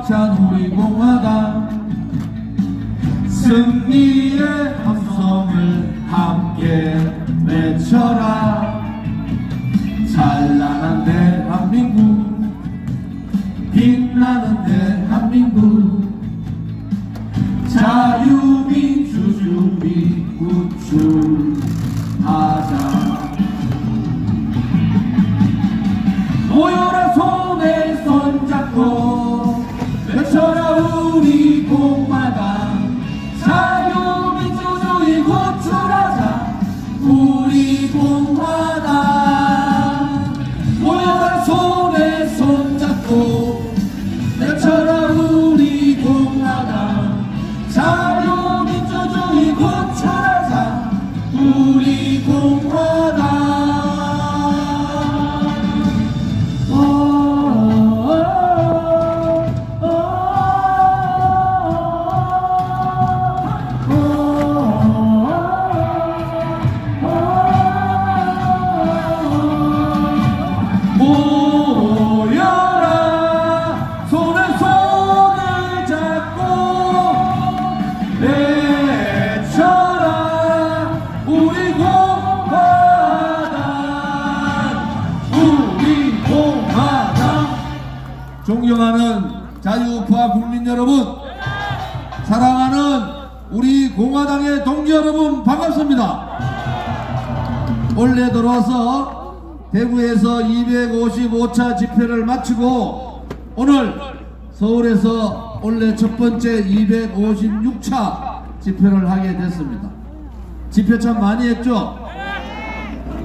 찬 우리 공화당 승리의 함성을 함께 외쳐라. 찬란한 대한민국, 빛나는 대한민국, 자유민주주의 구축하자. 모여라 손에 손잡고 외쳐라 우리 공화당, 자유민주주의 구축하자. 우리 공화당 모여라 손에 손잡고 외쳐라 우리 공화당, 자유민주주의 구축하자. 우리 공화당. 모여라 손에 손을 잡고 외쳐라 우리 공화당, 우리 공화당. 존경하는 자유우파 국민 여러분, 사랑하는 우리 공화당의 동지 여러분, 반갑습니다. 올해 들어와서 대구에서 255차 집회를 마치고 오늘 서울에서 올해 첫 번째 256차 집회를 하게 됐습니다. 집회 참 많이 했죠?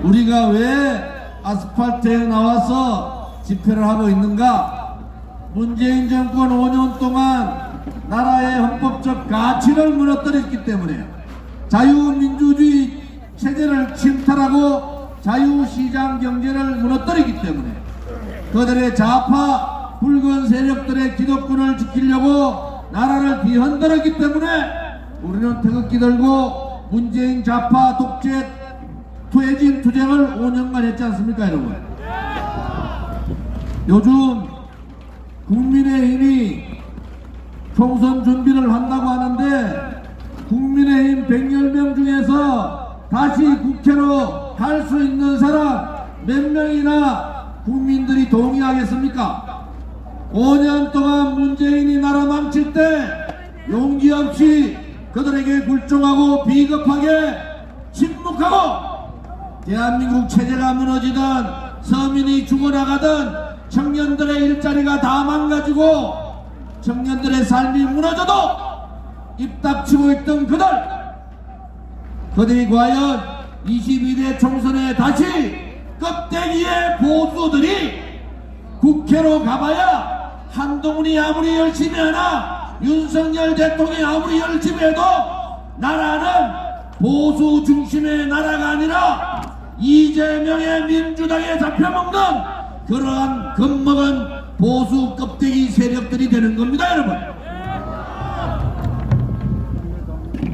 우리가 왜 아스팔트에 나와서 집회를 하고 있는가? 문재인 정권 5년 동안 나라의 헌법적 가치를 무너뜨렸기 때문에요. 자유민주주의 체제를 침탈하고 자유시장 경제를 무너뜨리기 때문에, 그들의 좌파 붉은 세력들의 기득권을 지키려고 나라를 뒤흔들었기 때문에 우리는 태극기 들고 문재인 좌파 독재 퇴진 투쟁을 5년간 했지 않습니까, 여러분? 요즘 국민의힘이 총선 준비를 한다고 하는데 국민의힘 100여 중에서 다시 국회로 갈 수 있는 사람 몇 명이나 국민들이 동의하겠습니까? 5년 동안 문재인이 나라 망칠 때 용기 없이 그들에게 굴종하고 비겁하게 침묵하고 대한민국 체제가 무너지든 서민이 죽어나가든 청년들의 일자리가 다 망가지고 청년들의 삶이 무너져도 입 닥치고 있던 그들이 과연 22대 총선에 다시 껍데기의 보수들이 국회로 가봐야 한동훈이 아무리 열심히 하나 윤석열 대통령이 아무리 열심히 해도 나라는 보수 중심의 나라가 아니라 이재명의 민주당에 잡혀먹는 그러한 겁먹은 보수 껍데기 세력들이 되는 겁니다, 여러분.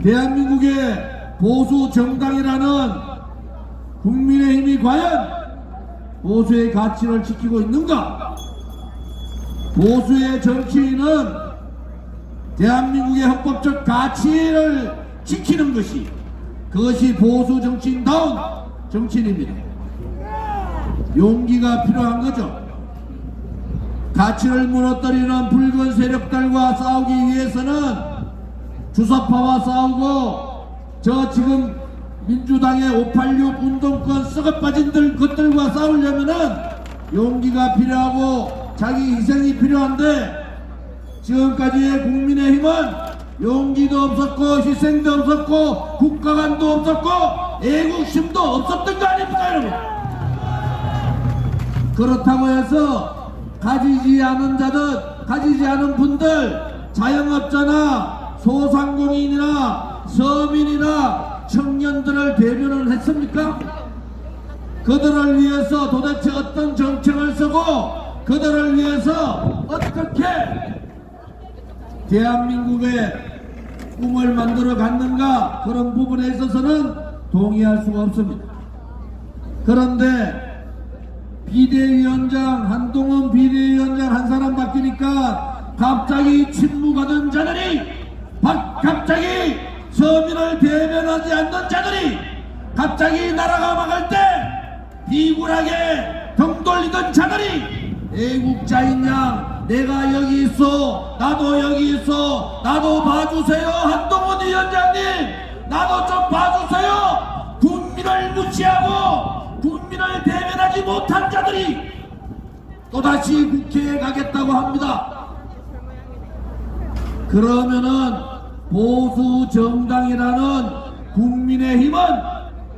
대한민국의 보수 정당이라는 국민의힘이 과연 보수의 가치를 지키고 있는가? 보수의 정치인은 대한민국의 헌법적 가치를 지키는 그것이 보수 정치인다운 정치인입니다. 용기가 필요한 거죠. 가치를 무너뜨리는 붉은 세력들과 싸우기 위해서는 주사파와 싸우고 저 지금 민주당의 586 운동권 썩어빠진 것들과 싸우려면은 용기가 필요하고 자기 희생이 필요한데 지금까지의 국민의힘은 용기도 없었고 희생도 없었고 국가관도 없었고 애국심도 없었던 거 아닙니까, 여러분? 그렇다고 해서 가지지 않은 자들, 가지지 않은 분들, 자영업자나 소상공인이나 서민이나 청년들을 대변을 했습니까? 그들을 위해서 도대체 어떤 정책을 쓰고 그들을 위해서 어떻게 대한민국의 꿈을 만들어 갔는가, 그런 부분에 있어서는 동의할 수가 없습니다. 그런데 비대위원장, 한동훈 비대위원장 한 사람 바뀌니까 갑자기 침묵하던 자들이 갑자기 서민을 대변하지 않는 자들이 갑자기 나라가 망할 때 비굴하게 등 돌리던 자들이 애국자인 양 내가 여기 있어 나도 여기 있어 나도 봐주세요 한동훈 위원장님 나도 좀 봐주세요 국민을 무시하고 국민을 대변하지 못한 자들이 또다시 국회에 가겠다고 합니다. 그러면은 보수정당이라는 국민의힘은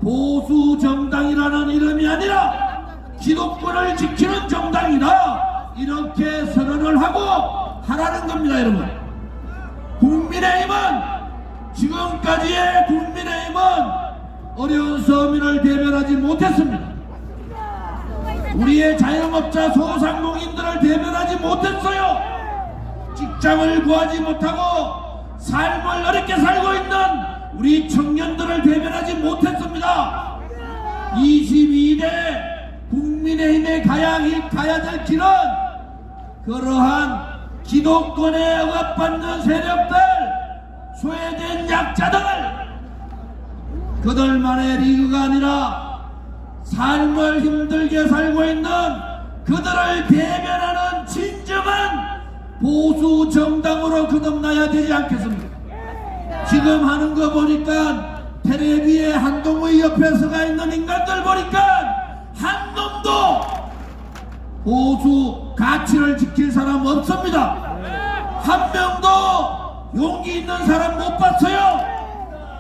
보수정당이라는 이름이 아니라 기독권을 지키는 정당이다 이렇게 선언을 하고 하라는 겁니다. 여러분, 국민의힘은 지금까지의 국민의힘은 어려운 서민을 대변하지 못했습니다. 우리의 자영업자 소상공인들을 대변하지 못했어요. 직장을 구하지 못하고 삶을 어렵게 살고 있는 우리 청년들을 대변하지 못했습니다. 22대 국민의힘에 가야 될 길은 그러한 기독권에 억압받는 세력들, 소외된 약자들, 그들만의 리그가 아니라 삶을 힘들게 살고 있는 그들을 대변하는 진정한 보수 정당으로 거듭나야 되지 않겠습니까? 지금 하는 거 보니까 텔레비에 한동훈 옆에 서가 있는 인간들 보니까 한 놈도 보수 가치를 지킬 사람 없습니다. 한 명도 용기 있는 사람 못 봤어요.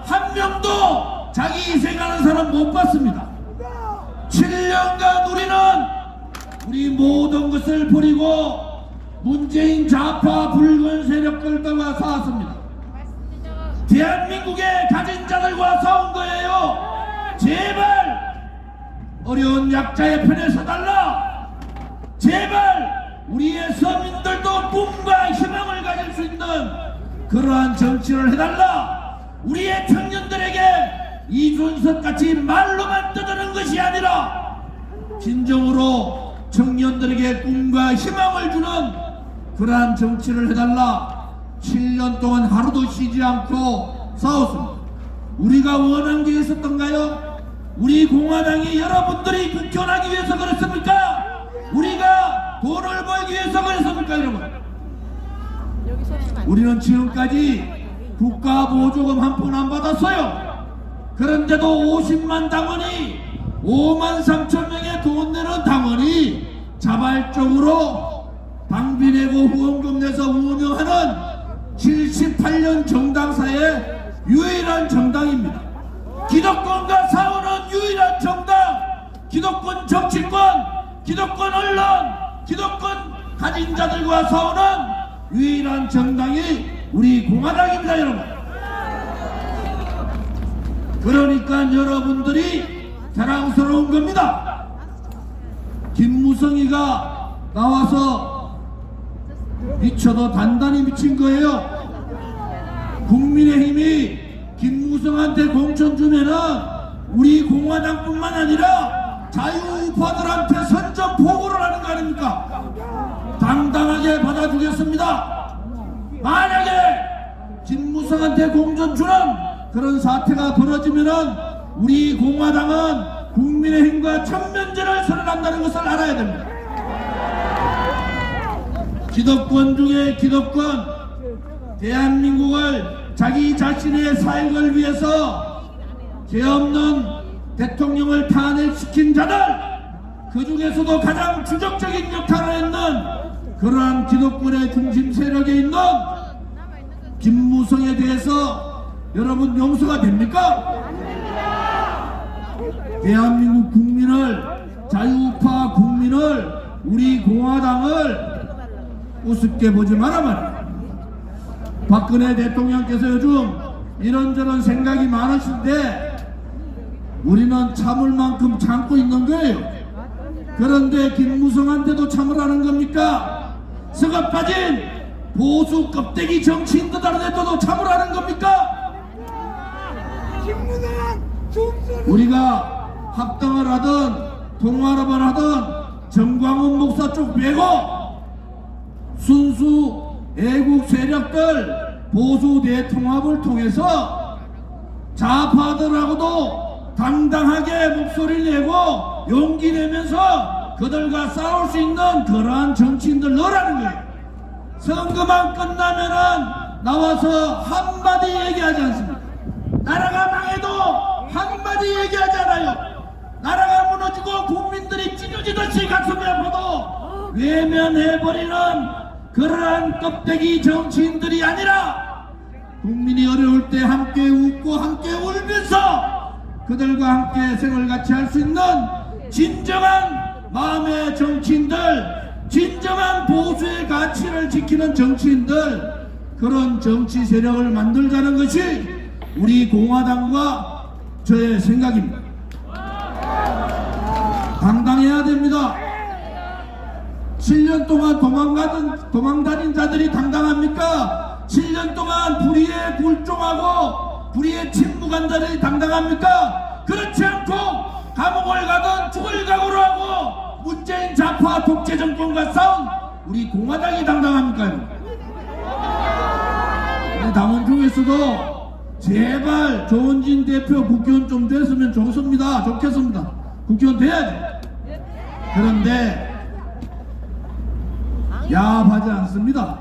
한 명도 자기 희생하는 사람 못 봤습니다. 7년간 우리 모든 것을 버리고 문재인 좌파 붉은 세력들과 싸웠습니다. 대한민국의 가진 자들과 싸운 거예요. 제발 어려운 약자의 편에 서달라. 제발 우리의 서민들도 꿈과 희망을 가질 수 있는 그러한 정치를 해달라. 우리의 청년들에게 이준석같이 말로만 떠드는 것이 아니라 진정으로 청년들에게 꿈과 희망을 주는 그러한 정치를 해달라. 7년 동안 하루도 쉬지 않고 싸웠습니다. 우리가 원한 게 있었던가요? 우리 공화당이 여러분들이 국회의원하기 위해서 그랬습니까? 우리가 돈을 벌기 위해서 그랬습니까? 여러분, 우리는 지금까지 국가보조금 한 푼 안 받았어요. 그런데도 50만 당원이 5만 3천 명의 돈 내는 당원이 자발적으로 당비 내고 후원금 내서 운영하는 78년 정당사의 유일한 정당입니다. 기독권과 싸우는 유일한 정당, 기독권 정치권, 기독권 언론, 기독권 가진 자들과 싸우는 유일한 정당이 우리 공화당입니다. 여러분, 그러니까 여러분들이 자랑스러운 겁니다. 김무성이가 나와서 미쳐도 단단히 미친 거예요. 국민의힘이 김무성한테 공천 주면은 우리 공화당뿐만 아니라 자유우파들한테 선전포고를 하는 거 아닙니까? 당당하게 받아주겠습니다. 만약에 김무성한테 공천 주는 그런 사태가 벌어지면은 우리 공화당은 국민의힘과 천면제를 선언한다는 것을 알아야 됩니다. 기독권 중에 기독권, 대한민국을 자기 자신의 사익을 위해서 죄 없는 대통령을 탄핵시킨 자들, 그 중에서도 가장 주적적인 역할을 했는 그러한 기독권의 중심 세력에 있는 김무성에 대해서 여러분 용서가 됩니까? 대한민국 국민을, 자유우파 국민을, 우리 공화당을 우습게 보지 마라 말이야. 박근혜 대통령께서 요즘 이런저런 생각이 많으신데 우리는 참을 만큼 참고 있는 거예요. 그런데 김무성한테도 참으라는 겁니까? 썩어 빠진 보수 껍데기 정치인들한테도 참으라는 겁니까? 우리가 합당을 하든 통화를 하든 정광훈 목사 쪽 빼고 순수 애국 세력들 보수 대통합을 통해서 좌파들하고도 당당하게 목소리 내고 용기 내면서 그들과 싸울 수 있는 그러한 정치인들 넣으라는 거예요. 선거만 끝나면은 나와서 한마디 얘기하지 않습니다. 나라가 망해도 한마디 얘기하지 않아요. 나라가 무너지고 국민들이 찢어지듯이 가슴이 아파도 외면해버리는 그러한 껍데기 정치인들이 아니라 국민이 어려울 때 함께 웃고 함께 울면서 그들과 함께 생을 같이 할 수 있는 진정한 마음의 정치인들, 진정한 보수의 가치를 지키는 정치인들, 그런 정치 세력을 만들자는 것이 우리 공화당과 저의 생각입니다. 당당해야 됩니다. 7년 동안 도망다닌 자들이 당당합니까? 7년 동안 불의에 굴종하고 불의에 침묵한 자들이 당당합니까? 그렇지 않고 감옥을 가든 죽을 각오로 하고 문재인 좌파 독재 정권과 싸운 우리 공화당이 당당합니까? 우리 당원 중에서도 제발 조원진 대표 국회의원 좀 됐으면 좋겠습니다. 국회의원 돼야죠. 그런데 야합하지 않습니다.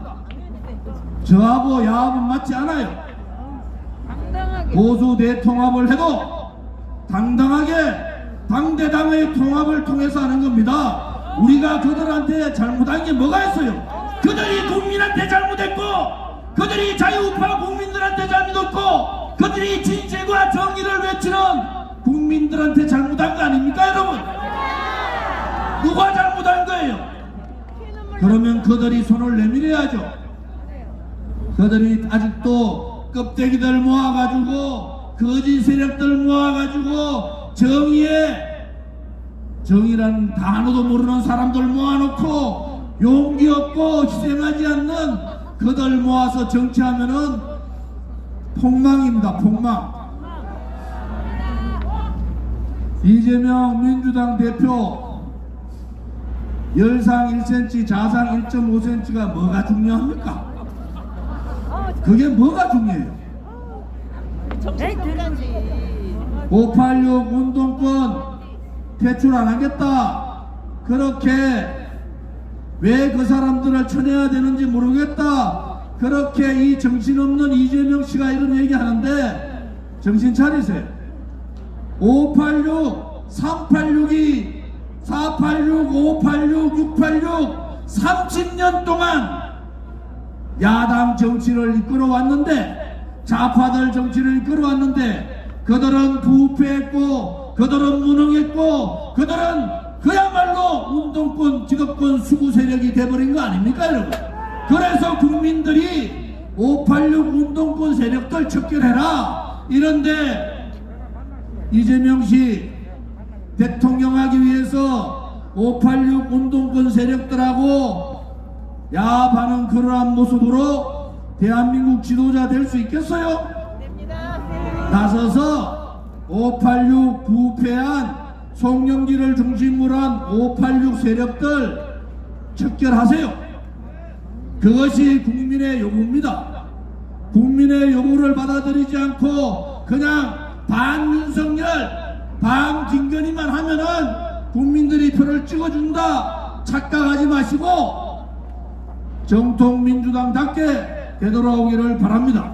저하고 야합은 맞지 않아요. 보수 대통합을 해도 당당하게 당대당의 통합을 통해서 하는 겁니다. 우리가 그들한테 잘못한 게 뭐가 있어요? 그들이 국민한테 잘못했고, 그들이 자유우파 국민들한테 잘못했고, 그들이 진실과 정의를 외치는 국민들한테 잘못한 거 아닙니까, 여러분? 누가 잘못한 거예요? 그러면 그들이 손을 내밀어야죠. 그들이 아직도 껍데기들 모아가지고 거짓 세력들 모아가지고 정의라는 단어도 모르는 사람들 모아놓고 용기 없고 희생하지 않는 그들 모아서 정치하면은 폭망입니다. 폭망. 이재명 민주당 대표 열상 1cm 자상 1.5cm가 뭐가 중요합니까? 그게 뭐가 중요해요? 586 운동권 퇴출 안 하겠다. 그렇게 왜 그 사람들을 쳐내야 되는지 모르겠다. 그렇게 이 정신없는 이재명 씨가 이런 얘기 하는데 정신 차리세요. 586, 386이 486, 586, 686 30년 동안 야당 정치를 이끌어왔는데, 좌파들 정치를 이끌어왔는데 그들은 부패했고 그들은 무능했고 그들은 그야말로 운동권 기득권 수구 세력이 돼버린 거 아닙니까, 여러분? 그래서 국민들이 586 운동권 세력들 척결해라 이런데, 이재명 씨 대통령하기 위해서 586 운동권 세력들하고 야합하는 그러한 모습으로 대한민국 지도자 될 수 있겠어요? 나서서 586 부패한 송영길을 중심으로 한 586 세력들 척결하세요. 그것이 국민의 요구입니다. 국민의 요구를 받아들이지 않고 그냥 반윤석열, 반 김건희만 하면은 국민들이 표를 찍어준다 착각하지 마시고 정통 민주당답게 되돌아오기를 바랍니다.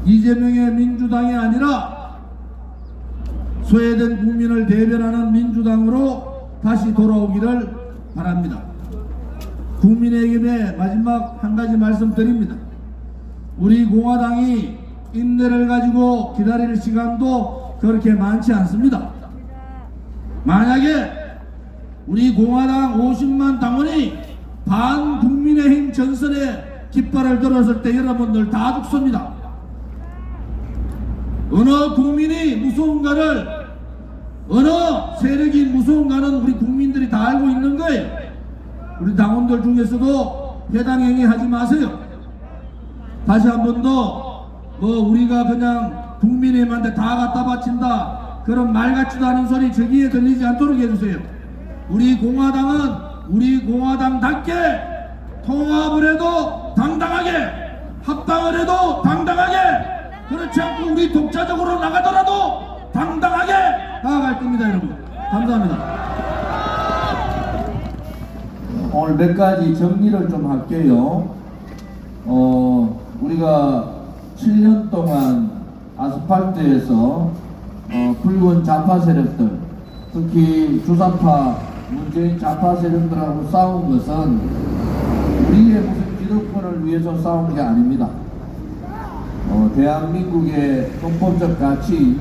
이재명의 민주당이 아니라 소외된 국민을 대변하는 민주당으로 다시 돌아오기를 바랍니다. 국민에게 마지막 한 가지 말씀드립니다. 우리 공화당이 인내를 가지고 기다릴 시간도 그렇게 많지 않습니다. 만약에 우리 공화당 50만 당원이 반국민의힘 전선에 깃발을 들었을 때 여러분들 다 죽습니다. 어느 국민이 무서운가를, 어느 세력이 무서운가는 우리 국민들이 다 알고 있는 거예요. 우리 당원들 중에서도 해당 행위 하지 마세요. 다시 한 번 더 우리가 그냥 국민의힘한테 다 갖다 바친다 그런 말 같지도 않은 소리 저기에 들리지 않도록 해주세요. 우리 공화당은 우리 공화당답게 통합을 해도 당당하게, 합당을 해도 당당하게, 그렇지 않고 우리 독자적으로 나가더라도 당당하게 나아갈 겁니다. 여러분 감사합니다. 오늘 몇 가지 정리를 좀 할게요. 우리가 7년 동안 아스팔트에서 붉은 좌파 세력들, 특히 주사파 문재인 좌파 세력들하고 싸운 것은 우리의 무슨 기득권을 위해서 싸운 게 아닙니다. 대한민국의 헌법적 가치,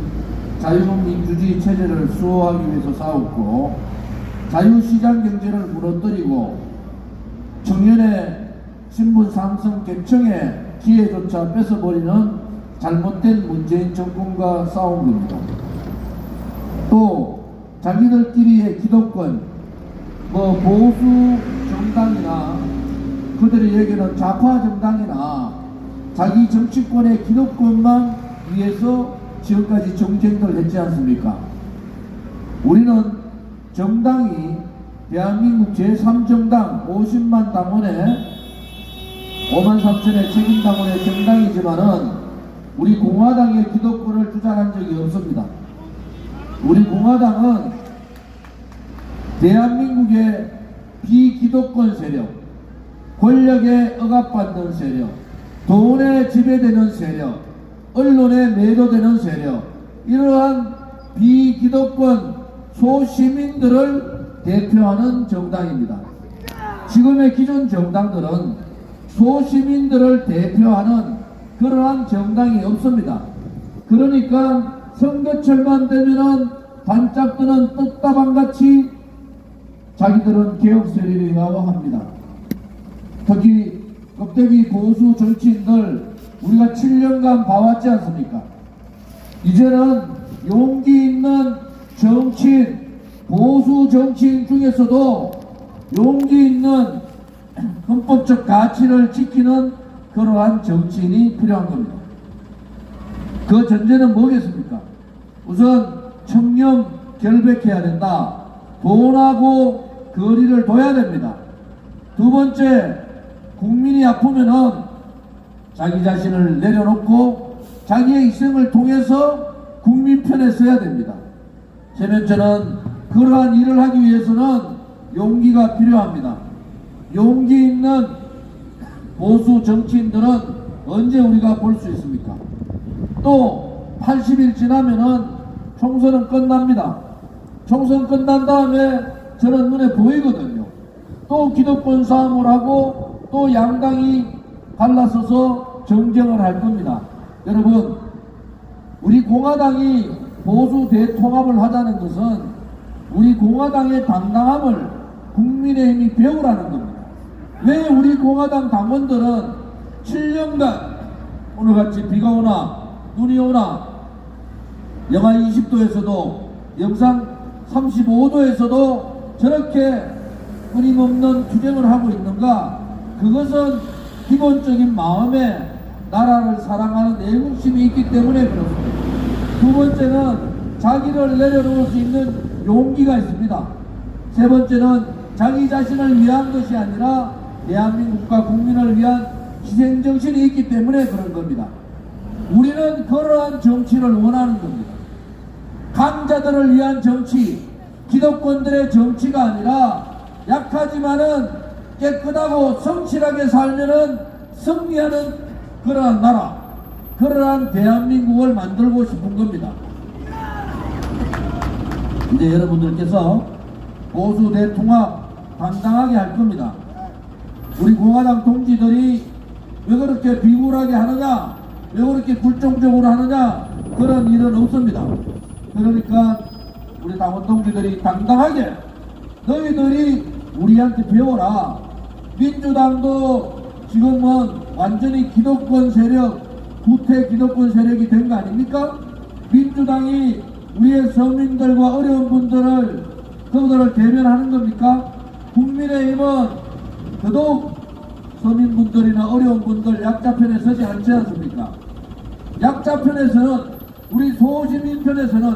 자유민주주의 체제를 수호하기 위해서 싸웠고, 자유시장 경제를 무너뜨리고 청년의 신분 상승 계층의 기회조차 뺏어버리는 잘못된 문재인 정권과 싸운 겁니다. 또 자기들끼리의 기득권, 보수 정당이나 그들이 얘기하는 좌파 정당이나 자기 정치권의 기득권만 위해서 지금까지 정쟁을 했지 않습니까? 우리는 정당이 대한민국 제3정당 50만 당원의 5만 3천의 책임당원의 정당이지만은 우리 공화당의 기득권을 주장한 적이 없습니다. 우리 공화당은 대한민국의 비기득권 세력, 권력에 억압받는 세력, 돈에 지배되는 세력, 언론에 매도되는 세력, 이러한 비기득권 소시민들을 대표하는 정당입니다. 지금의 기존 정당들은 소시민들을 대표하는 그러한 정당이 없습니다. 그러니까 선거철만 되면은 반짝드는 떡다방같이 자기들은 개혁 세력이라고 합니다. 특히 껍데기 보수 정치인들 우리가 7년간 봐왔지 않습니까? 이제는 용기 있는 정치인, 보수 정치인 중에서도 용기 있는 헌법적 가치를 지키는 그러한 정치인이 필요한 겁니다. 그 전제는 뭐겠습니까? 우선 청렴 결백해야 된다. 돈하고 거리를 둬야 됩니다. 두 번째, 국민이 아프면은 자기 자신을 내려놓고 자기의 희생을 통해서 국민 편에 서야 됩니다. 세 번째는 그러한 일을 하기 위해서는 용기가 필요합니다. 용기 있는 보수 정치인들은 언제 우리가 볼 수 있습니까? 또 80일 지나면은 총선은 끝납니다. 총선 끝난 다음에 저는 눈에 보이거든요. 또 기득권 싸움을 하고 또 양당이 갈라서서 정쟁을 할 겁니다. 여러분, 우리 공화당이 보수 대통합을 하자는 것은 우리 공화당의 당당함을 국민의힘이 배우라는 겁니다. 왜 우리 공화당 당원들은 7년간 오늘같이 비가 오나 눈이 오나 영하 20도에서도 영상 35도에서도 저렇게 끊임없는 투쟁을 하고 있는가? 그것은 기본적인 마음에 나라를 사랑하는 애국심이 있기 때문에 그렇습니다. 두 번째는 자기를 내려놓을 수 있는 용기가 있습니다. 세 번째는 자기 자신을 위한 것이 아니라 대한민국과 국민을 위한 희생정신이 있기 때문에 그런 겁니다. 우리는 그러한 정치를 원하는 겁니다. 강자들을 위한 정치, 기득권들의 정치가 아니라 약하지만은 깨끗하고 성실하게 살면은 승리하는 그러한 나라, 그러한 대한민국을 만들고 싶은 겁니다. 이제 여러분들께서 보수 대통합 당당하게 할 겁니다. 우리 공화당 동지들이 왜 그렇게 비굴하게 하느냐, 왜 그렇게 굴종적으로 하느냐, 그런 일은 없습니다. 그러니까 우리 당원 동지들이 당당하게 너희들이 우리한테 배워라. 민주당도 지금은 완전히 기득권 세력, 구태 기득권 세력이 된 거 아닙니까? 민주당이 우리의 서민들과 어려운 분들을, 그들을 대변하는 겁니까? 국민의힘은 더더욱 서민분들이나 어려운 분들 약자 편에 서지 않지 않습니까? 약자 편에서는, 우리 소시민 편에서는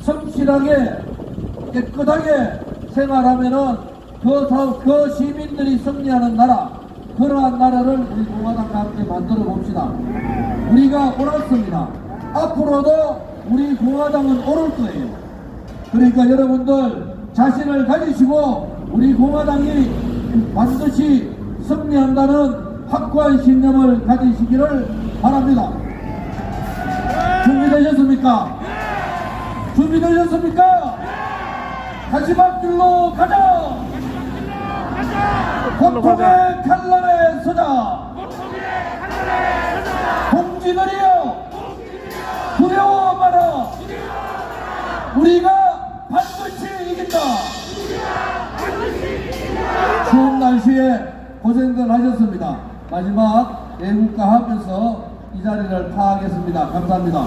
성실하게 깨끗하게 생활하면은 그 시민들이 승리하는 나라, 그러한 나라를 우리 공화당과 함께 만들어 봅시다. 우리가 옳았습니다. 앞으로도 우리 공화당은 옳을 거예요. 그러니까 여러분들 자신을 가지시고 우리 공화당이 반드시 승리한다는 확고한 신념을 가지시기를 바랍니다. 준비되셨습니까? 준비되셨습니까? 가시밭길로 가자! 고통의 칼날에 서자! 동지들이여! 두려워 마라! 우리가 반드시 이긴다! 추운 날씨에 고생들 하셨습니다. 마지막 애국가 하면서 이 자리를 파하겠습니다. 감사합니다.